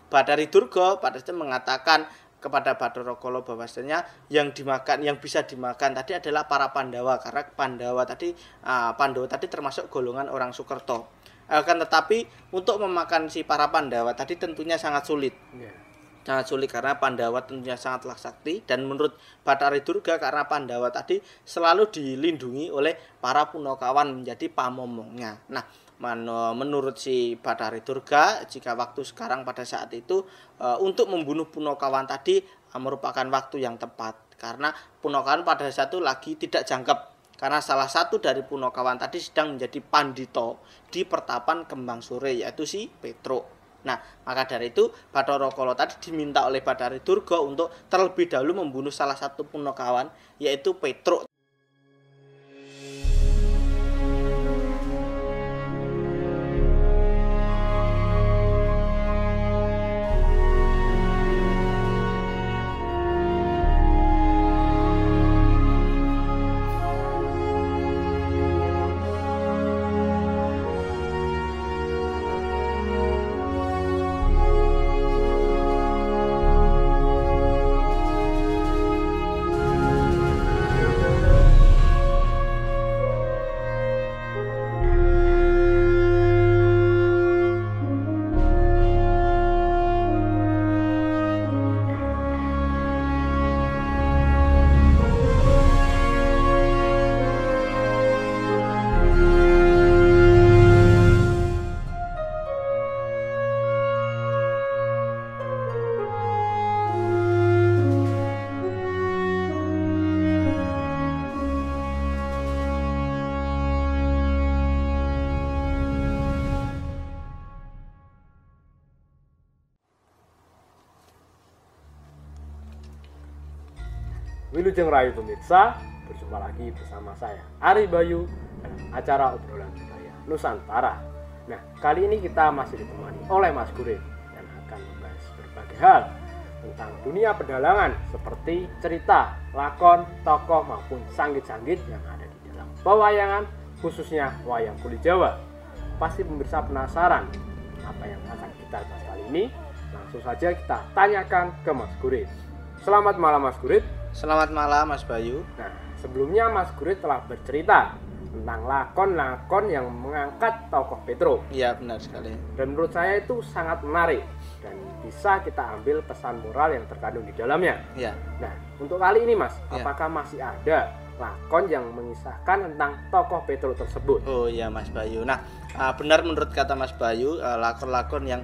Bathari Durga pada saat mengatakan kepada Bathara Kala bahwasanya yang bisa dimakan tadi adalah para Pandawa, karena Pandawa tadi termasuk golongan orang Sukerto. Akan tetapi untuk memakan si para Pandawa tadi tentunya sangat sulit. Sangat sulit karena Pandawa tentunya sangatlah sakti, dan menurut Bathari Durga karena Pandawa tadi selalu dilindungi oleh para Punakawan menjadi pamomongnya. Nah, menurut si Bathari Durga, jika waktu sekarang pada saat itu untuk membunuh Punakawan tadi merupakan waktu yang tepat, karena Punakawan pada saat itu lagi tidak jangkep, karena salah satu dari Punakawan tadi sedang menjadi pandito di pertapan Kembang Sore, yaitu si Petruk. Nah, maka dari itu Bathara Kala tadi diminta oleh Bathari Durga untuk terlebih dahulu membunuh salah satu Punakawan, yaitu Petruk. Wilujeng Rayu pemirsa, berjumpa lagi bersama saya Ari Bayu dalam acara obrolan budaya Nusantara. Nah, kali ini kita masih ditemani oleh Mas Gurit yang akan membahas berbagai hal tentang dunia pedalangan seperti cerita, lakon, tokoh maupun sanggit-sanggit yang ada di dalam pewayangan, khususnya wayang kulit Jawa. Pasti pemirsa penasaran apa yang akan kita bahas kali ini. Langsung saja kita tanyakan ke Mas Gurit. Selamat malam Mas Gurit. Selamat malam Mas Bayu. Nah, sebelumnya Mas Gurit telah bercerita tentang lakon-lakon yang mengangkat tokoh Petruk. Iya, benar sekali. Dan menurut saya itu sangat menarik dan bisa kita ambil pesan moral yang terkandung di dalamnya. Iya. Nah, untuk kali ini Mas, Ya. apakah masih ada lakon yang mengisahkan tentang tokoh Petruk tersebut? Oh iya Mas Bayu. Nah, benar menurut kata Mas Bayu, lakon-lakon yang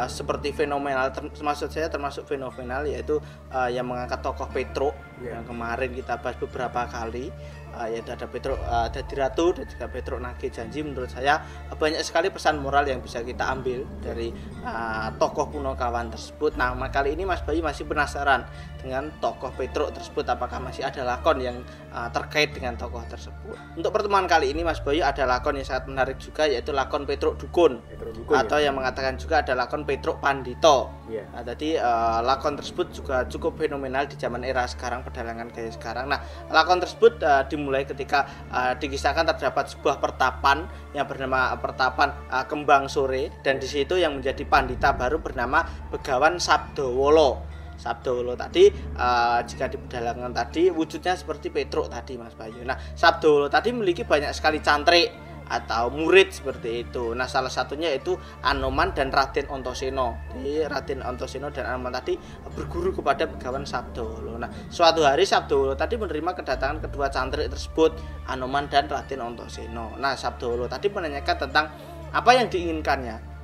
seperti fenomenal, maksud saya termasuk fenomenal, yaitu yang mengangkat tokoh Petruk yang kemarin kita bahas beberapa kali, yaitu ada Petruk Dadi Ratu dan juga Petruk Nagih Janji. Menurut saya banyak sekali pesan moral yang bisa kita ambil dari tokoh Punakawan tersebut. Nah, kali ini Mas Bayu masih penasaran dengan tokoh Petruk tersebut, apakah masih ada lakon yang terkait dengan tokoh tersebut. Untuk pertemuan kali ini Mas Bayu ada lakon yang sangat menarik juga, yaitu lakon Petruk Dukun, atau yang mengatakan juga ada lakon Petruk Pandito. Nah, tadi lakon tersebut juga cukup fenomenal di zaman era sekarang, pedalangan gaya sekarang. Nah, lakon tersebut dimulai ketika dikisahkan terdapat sebuah pertapan yang bernama pertapan Kembang Sore, dan di situ yang menjadi pandita baru bernama Begawan Sabdawala. Sabdawala tadi jika di pedalangan tadi wujudnya seperti Petruk tadi Mas Bayu. Nah, Sabdawala tadi memiliki banyak sekali cantrik atau murid seperti itu. Nah, salah satunya itu Anoman dan Raden Antasena. Jadi Raden Antasena dan Anoman tadi berguru kepada Begawan Sabdawala. Nah, suatu hari Sabdawala tadi menerima kedatangan kedua cantrik tersebut, Anoman dan Raden Antasena. Nah, Sabdawala tadi menanyakan tentang apa yang diinginkannya.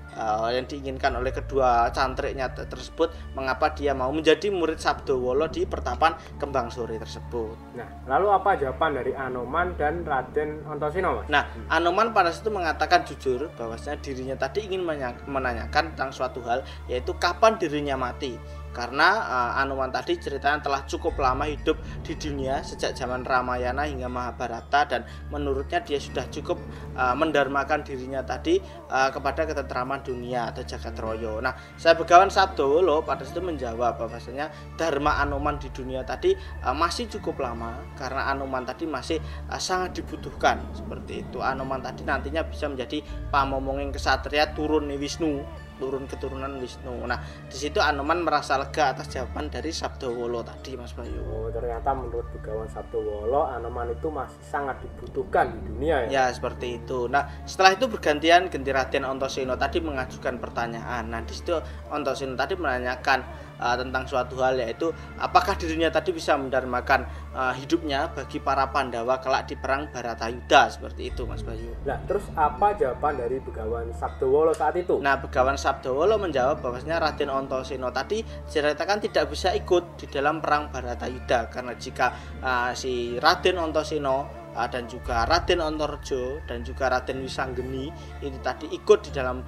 Yang diinginkan oleh kedua cantriknya tersebut, mengapa dia mau menjadi murid Sabdawala di pertapan Kembang Sore tersebut. Nah, lalu apa jawaban dari Anoman dan Raden Antasena, Mas? Nah, Anoman pada situ mengatakan jujur bahwasanya dirinya tadi ingin menanyakan tentang suatu hal, yaitu kapan dirinya mati. Karena Anoman tadi ceritanya telah cukup lama hidup di dunia sejak zaman Ramayana hingga Mahabharata, dan menurutnya dia sudah cukup mendarmakan dirinya tadi kepada ketentraman dunia atau jagat raya. Nah, saya Begawan Sabdawala pada situ menjawab bahwasanya dharma Anoman di dunia tadi masih cukup lama, karena Anoman tadi masih sangat dibutuhkan seperti itu. Anoman tadi nantinya bisa menjadi pamomonging kesatria turun Wisnu. turun keturunan Wisnu. Nah, di situ Anoman merasa lega atas jawaban dari Sabdawala tadi, Mas Bayu. Oh, ternyata menurut Begawan Sabdawala Anoman itu masih sangat dibutuhkan di dunia ya. Ya, seperti itu. Nah, setelah itu bergantian ganti Raden Antasena tadi mengajukan pertanyaan. Nah, di situ Antasena tadi menanyakan tentang suatu hal, yaitu apakah dirinya tadi bisa mendarmakan hidupnya bagi para Pandawa kelak di perang Baratayuda, seperti itu, Mas Bayu. Nah, terus apa jawaban dari Begawan Sabdawala saat itu? Nah, Begawan Sabdawala menjawab bahwasanya Raden Antasena tadi diceritakan tidak bisa ikut di dalam perang Baratayuda, karena jika si Raden Antasena dan juga Raden Antareja dan juga Raden Wisanggeni ini tadi ikut di dalam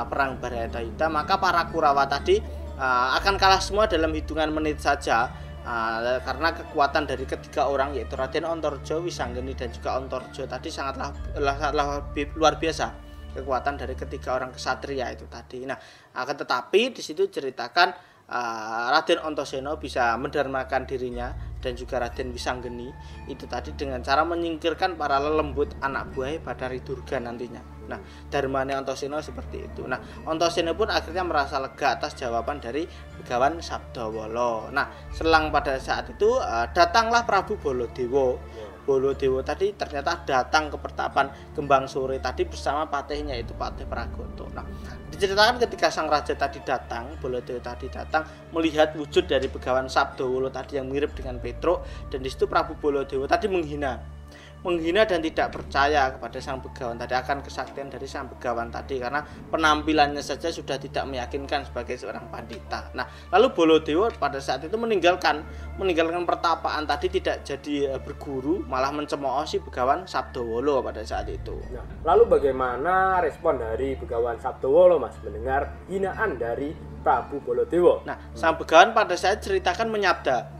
perang Baratayuda, maka para Kurawa tadi akan kalah semua dalam hitungan menit saja, karena kekuatan dari ketiga orang yaitu Raden Antareja, Wisanggeni dan juga Antareja tadi sangatlah luar biasa, kekuatan dari ketiga orang kesatria itu tadi. Nah, akan tetapi di situ ceritakan Raden Antasena bisa mendarmakan dirinya dan juga Raden Wisanggeni itu tadi dengan cara menyingkirkan para lelembut anak buah Bathari Durga nantinya. Nah, dharmane Antasena seperti itu. Nah, Antasena pun akhirnya merasa lega atas jawaban dari Begawan Sabdawala. Nah, selang pada saat itu datanglah Prabu Baladewa. Baladewa tadi ternyata datang ke pertapan Kembang Sore tadi bersama patihnya yaitu Patih Pragoto. Nah, diceritakan ketika sang raja tadi datang, Baladewa tadi datang melihat wujud dari Begawan Sabdawala tadi yang mirip dengan Petruk, dan di situ Prabu Baladewa tadi menghina dan tidak percaya kepada sang Begawan tadi akan kesaktian dari sang Begawan tadi, karena penampilannya saja sudah tidak meyakinkan sebagai seorang pandita. Nah, lalu Baladewa pada saat itu meninggalkan pertapaan tadi, tidak jadi berguru, malah mencemooh si Begawan Sabdawala pada saat itu. Nah, lalu bagaimana respon dari Begawan Sabdawala, Mas, mendengar hinaan dari Prabu Baladewa? Nah, sang Begawan pada saat ceritakan menyabda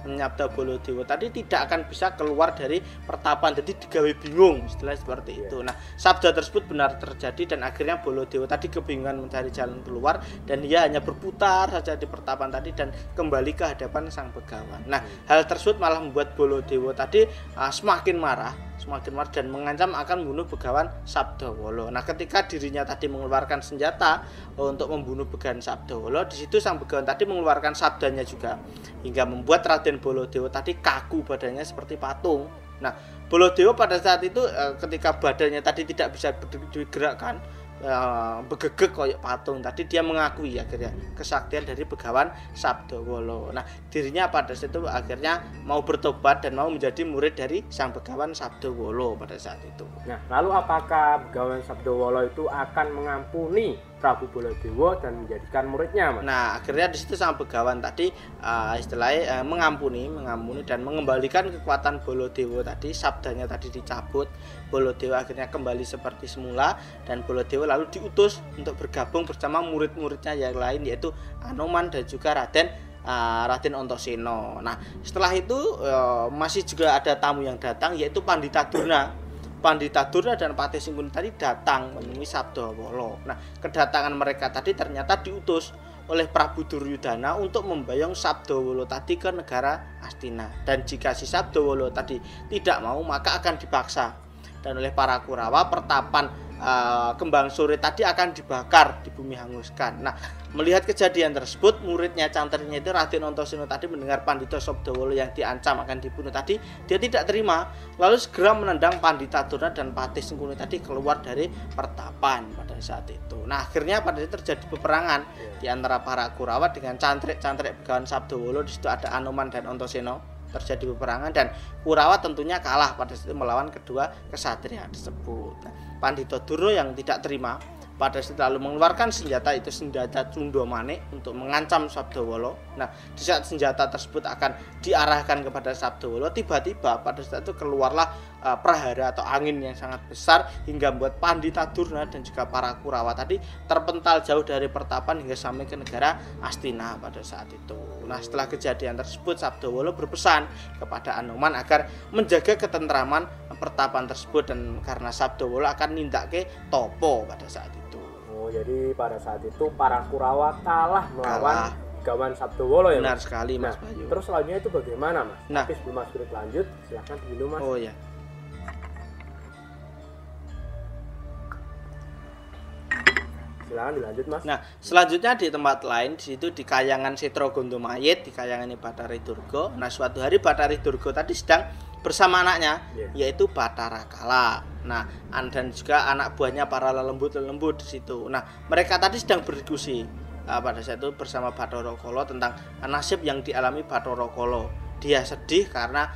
Baladewa tadi tidak akan bisa keluar dari pertapaan, jadi digawe bingung, istilah seperti itu. Nah, sabda tersebut benar terjadi dan akhirnya Baladewa tadi kebingungan mencari jalan keluar dan dia hanya berputar saja di pertapaan tadi dan kembali ke hadapan sang Begawan. Nah, hal tersebut malah membuat Baladewa tadi semakin marah dan mengancam akan membunuh Begawan Sabdawala. Nah, ketika dirinya tadi mengeluarkan senjata untuk membunuh Begawan Sabdawala, di situ sang Begawan tadi mengeluarkan sabdanya juga hingga membuat Raden Baladewa tadi kaku badannya seperti patung. Nah, Baladewa pada saat itu ketika badannya tadi tidak bisa digerakkan, begegek koyok patung tadi, dia mengakui akhirnya kesaktian dari Begawan Sabdawala. Nah, dirinya pada saat itu akhirnya mau bertobat dan mau menjadi murid dari sang Begawan Sabdawala pada saat itu. Nah, lalu apakah Begawan Sabdawala itu akan mengampuni Prabu Baladewa dan menjadikan muridnya, Mas? Nah, akhirnya di situ sang Begawan tadi istilahnya mengampuni dan mengembalikan kekuatan Baladewa tadi, sabdanya tadi dicabut. Baladewa akhirnya kembali seperti semula dan Baladewa lalu diutus untuk bergabung bersama murid-muridnya yang lain yaitu Anoman dan juga Raden Antasena. Nah, setelah itu masih juga ada tamu yang datang yaitu Pandita Durna dan Patih Singkuni tadi datang menemui Sabdawala. Nah, kedatangan mereka tadi ternyata diutus oleh Prabu Duryudana untuk membayang Sabdawala tadi ke negara Astina. Dan jika si Sabdawala tadi tidak mau, maka akan dipaksa. Dan oleh para Kurawa, pertapan Kembang Sore tadi akan dibakar, di bumi hanguskan. Nah, melihat kejadian tersebut, muridnya canternya itu Raden Antasena tadi mendengar Pandita Sabdawala yang diancam akan dibunuh tadi, dia tidak terima, lalu segera menendang Pandita Durna dan Patih Singkuni tadi keluar dari pertapan pada saat itu. Nah, akhirnya pada saat terjadi peperangan di antara para Kurawa dengan cantrik-cantrik Begawan Sabdawala. Di situ ada Anoman dan Antasena, terjadi peperangan dan Kurawa tentunya kalah pada saat itu melawan kedua kesatria tersebut. Nah, Pandita Durna yang tidak terima pada saat lalu mengeluarkan senjata itu, senjata Cundamane, untuk mengancam Sabdawala. Nah, di saat senjata tersebut akan diarahkan kepada Sabdawala, tiba-tiba pada saat itu keluarlah prahara atau angin yang sangat besar hingga membuat Pandita Durna dan juga para Kurawa tadi terpental jauh dari pertapan hingga sampai ke negara Astina pada saat itu. Nah, setelah kejadian tersebut Sabdawala berpesan kepada Anoman agar menjaga ketentraman pertapan tersebut, dan karena Sabdawala akan nindakke topo pada saat itu. Oh, jadi pada saat itu para Kurawa kalah melawan Begawan Sabdawala ya? Benar sekali, Mas Bayu. Terus selanjutnya itu bagaimana, Mas? Nah, tapi sebelum Mas Kurit lanjut, silahkan dulu, Mas. Oh ya. silakan dilanjut Mas. Nah, selanjutnya di tempat lain, di situ di Kahyangan Setro Gondomayit, di Kahyangan Bathari Durga. Nah, suatu hari Bathari Durga tadi sedang bersama anaknya, yaitu Bathara Kala. Nah, dan juga anak buahnya para lelembut di situ. Nah, mereka tadi sedang berdiskusi pada saat itu bersama Bathara Kala tentang nasib yang dialami Bathara Kala. Dia sedih karena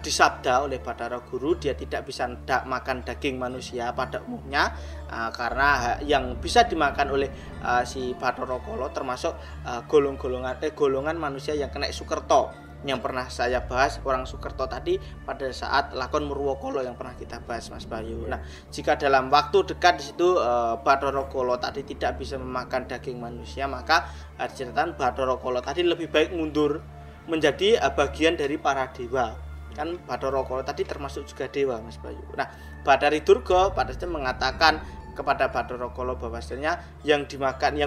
disabda oleh Bathara Guru dia tidak bisa makan daging manusia pada umumnya, karena yang bisa dimakan oleh si Bathara Kala termasuk golongan manusia yang kena Sukerto, yang pernah saya bahas orang Sukerto tadi pada saat lakon Murwakala yang pernah kita bahas Mas Bayu. Nah, jika dalam waktu dekat di situ Bathara Kala tadi tidak bisa memakan daging manusia, maka diceritakan Bathara Kala tadi lebih baik mundur menjadi bagian dari para dewa. Kan Bathara Kala tadi termasuk juga dewa Mas Bayu. Nah, Bathari Durga pada saat mengatakan kepada Bathara Kala bahwasanya yang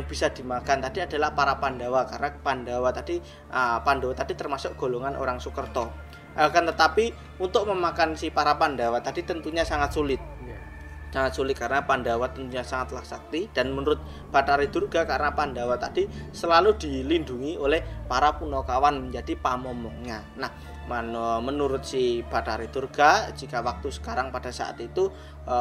bisa dimakan tadi adalah para Pandawa, karena Pandawa tadi termasuk golongan orang Sukerto. Akan tetapi untuk memakan si para Pandawa tadi tentunya sangat sulit. Sangat sulit karena Pandawa tentunya sangatlah sakti, dan menurut Bathari Durga karena Pandawa tadi selalu dilindungi oleh para Punakawan menjadi pamomongnya. Nah, menurut si Bathari Durga, jika waktu sekarang pada saat itu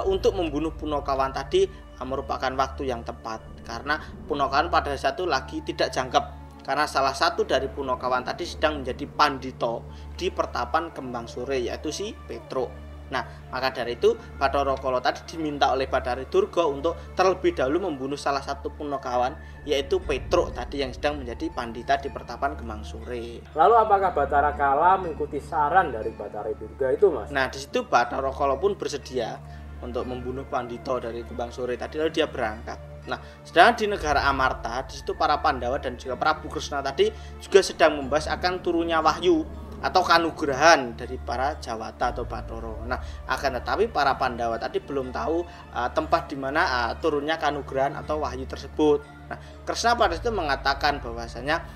untuk membunuh Punakawan tadi merupakan waktu yang tepat, karena Punakawan pada saat itu lagi tidak jangkep, karena salah satu dari Punakawan tadi sedang menjadi pandito di pertapan Kembang Sore, yaitu si Petruk. Nah, maka dari itu Bathara Kala tadi diminta oleh Bathari Durga untuk terlebih dahulu membunuh salah satu Punakawan, yaitu Petruk tadi yang sedang menjadi pandita di pertapan Kembang Sore. Lalu apakah Bathara Kala mengikuti saran dari Bathari Durga itu Mas? Nah, di situ Bathara Kala pun bersedia untuk membunuh pandita dari Kembang Sore tadi, lalu dia berangkat. Nah, sedangkan di negara Amarta, di situ para Pandawa dan juga Prabu Kresna tadi juga sedang membahas akan turunnya wahyu atau kanugrahan dari para Jawata atau Bathara. Nah, akan tetapi para Pandawa tadi belum tahu tempat di mana turunnya kanugrahan atau wahyu tersebut. Nah, Kresna pada itu mengatakan bahwasanya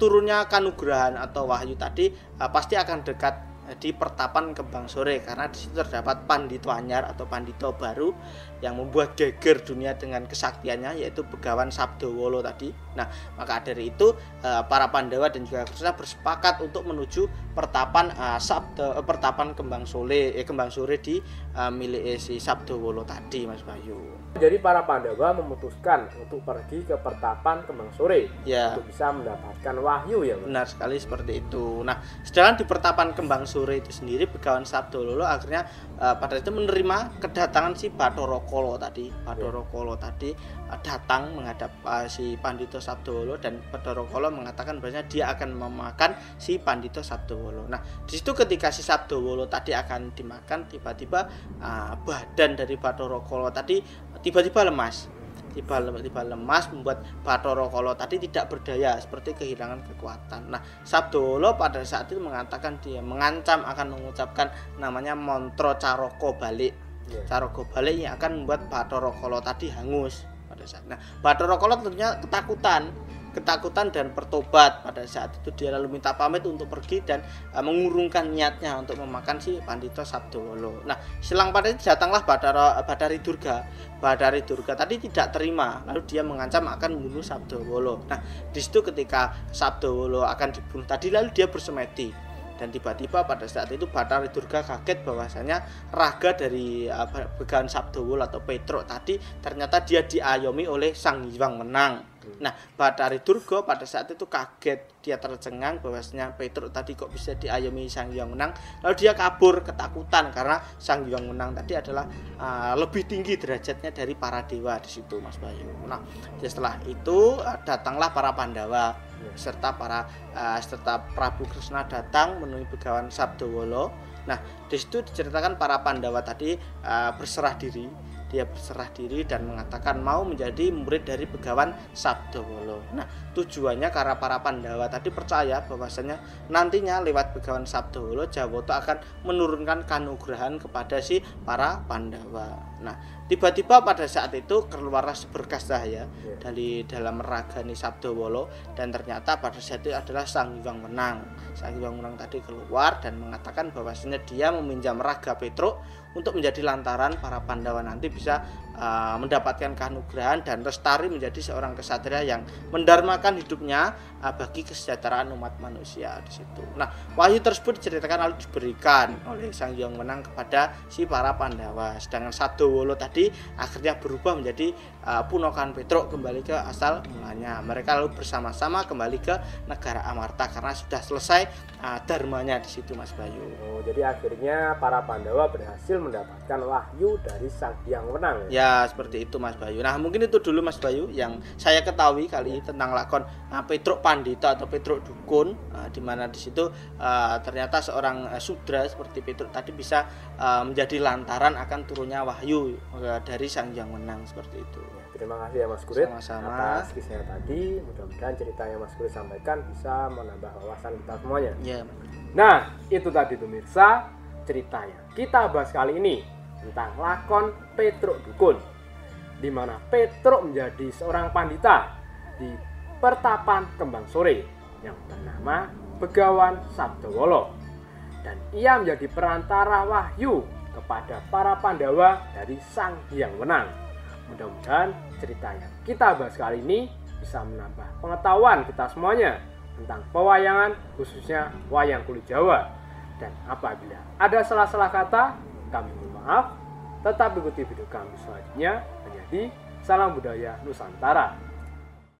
turunnya kanugrahan atau wahyu tadi pasti akan dekat di pertapan Kembang Sore, karena di situ terdapat pandito anyar atau pandito baru yang membuat geger dunia dengan kesaktiannya, yaitu Begawan Sabdawala tadi. Nah, maka dari itu para Pandawa dan juga Kresna bersepakat untuk menuju pertapan Kembang Sore di milik si Sabdawala tadi Mas Bayu. Jadi para Pandawa memutuskan untuk pergi ke pertapan Kembang Sore untuk bisa mendapatkan wahyu ya Mas? Benar sekali seperti itu. Nah, sedangkan di pertapan Kembang Sore itu sendiri Begawan Sabdawala akhirnya pada itu menerima kedatangan si Bathara Kala tadi. Bathara Kala tadi datang menghadap si Pandito Sabdawala, dan Bathara Kala mengatakan bahwasanya dia akan memakan si Pandito Sabdawala. Nah, di situ ketika si Sabdawala tadi akan dimakan, tiba-tiba badan dari Bathara Kala tadi tiba-tiba lemas. Tiba-tiba lemas membuat Bathara Kala tadi tidak berdaya, seperti kehilangan kekuatan. Nah, Sabdawala pada saat itu mengatakan dia mengancam akan mengucapkan namanya mantra Caraka Balik. Caraka Balik yang akan membuat Bathara Kala tadi hangus pada saat. Nah, Bathara Kala tentunya ketakutan dan bertobat. Pada saat itu dia lalu minta pamit untuk pergi dan mengurungkan niatnya untuk memakan si Pandito Sabdawala. Nah, selang pada itu datanglah Bathari Durga. Bathari Durga tadi tidak terima, lalu dia mengancam akan membunuh Sabdawala. Nah, di situ ketika Sabdawala akan dibunuh tadi, lalu dia bersemedi. Dan tiba-tiba pada saat itu Bathari Durga kaget bahwasanya raga dari Begawan Sabdawala atau Petruk tadi ternyata dia diayomi oleh Sang Hyang Wenang. Nah, Bathari Durga pada saat itu kaget, dia tercengang bahwasanya Petruk tadi kok bisa diayomi Sang Hyang Wenang. Lalu dia kabur ketakutan karena Sang Hyang Wenang tadi adalah lebih tinggi derajatnya dari para dewa di situ Mas Bayu. Nah, setelah itu datanglah para Pandawa serta Prabu Kresna datang menemui Begawan Sabdawala. Nah, di situ diceritakan para Pandawa tadi berserah diri. Dia berserah diri dan mengatakan mau menjadi murid dari Begawan Sabdawala. Nah, tujuannya karena para Pandawa tadi percaya bahwasanya nantinya lewat Begawan Sabdawala Jawata akan menurunkan kanugrahan kepada si para Pandawa. Nah, tiba-tiba pada saat itu keluarlah seberkas cahaya dari dalam ragani Sabdawala, dan ternyata pada saat itu adalah Sang Hyang Wenang. Sang Hyang Wenang tadi keluar dan mengatakan bahwasanya dia meminjam raga Petruk untuk menjadi lantaran para Pandawa nanti bisa mendapatkan kanugrahan dan lestari menjadi seorang kesatria yang mendarmakan hidupnya bagi kesejahteraan umat manusia di situ. Nah, wahyu tersebut diceritakan lalu diberikan oleh Sang Hyang Wenang kepada si para Pandawa. Sedangkan Sadowolo tadi akhirnya berubah menjadi Punokan Petruk kembali ke asal mulanya. Mereka lalu bersama-sama kembali ke negara Amarta karena sudah selesai dharmanya di situ, Mas Bayu. Oh, jadi akhirnya para Pandawa berhasil mendapatkan wahyu dari Sang Hyang Wenang. Ya, seperti itu Mas Bayu. Nah, mungkin itu dulu Mas Bayu yang saya ketahui kali ini tentang lakon Petruk Pandita atau Petruk Dukun, di mana di situ ternyata seorang sudra seperti Petruk tadi bisa menjadi lantaran akan turunnya wahyu dari Sang Hyang Wenang seperti itu. Terima kasih ya Mas Gurit Sama-sama. atas kisahnya tadi. Mudah-mudahan cerita yang Mas Gurit sampaikan bisa menambah wawasan kita semuanya. Ya. Nah, itu tadi pemirsa ceritanya. Kita bahas kali ini tentang lakon Petruk Dukun, di mana Petruk menjadi seorang pandita di pertapan Kembang Sore yang bernama Begawan Sadowolo, dan ia menjadi perantara wahyu kepada para Pandawa dari Sang Hyang Wenang. Mudah-mudahan cerita yang kita bahas kali ini bisa menambah pengetahuan kita semuanya tentang pewayangan, khususnya wayang kulit Jawa. Dan apabila ada salah-salah kata, kami mohon maaf. Tetap ikuti video kami selanjutnya hanya di Salam Budaya Nusantara.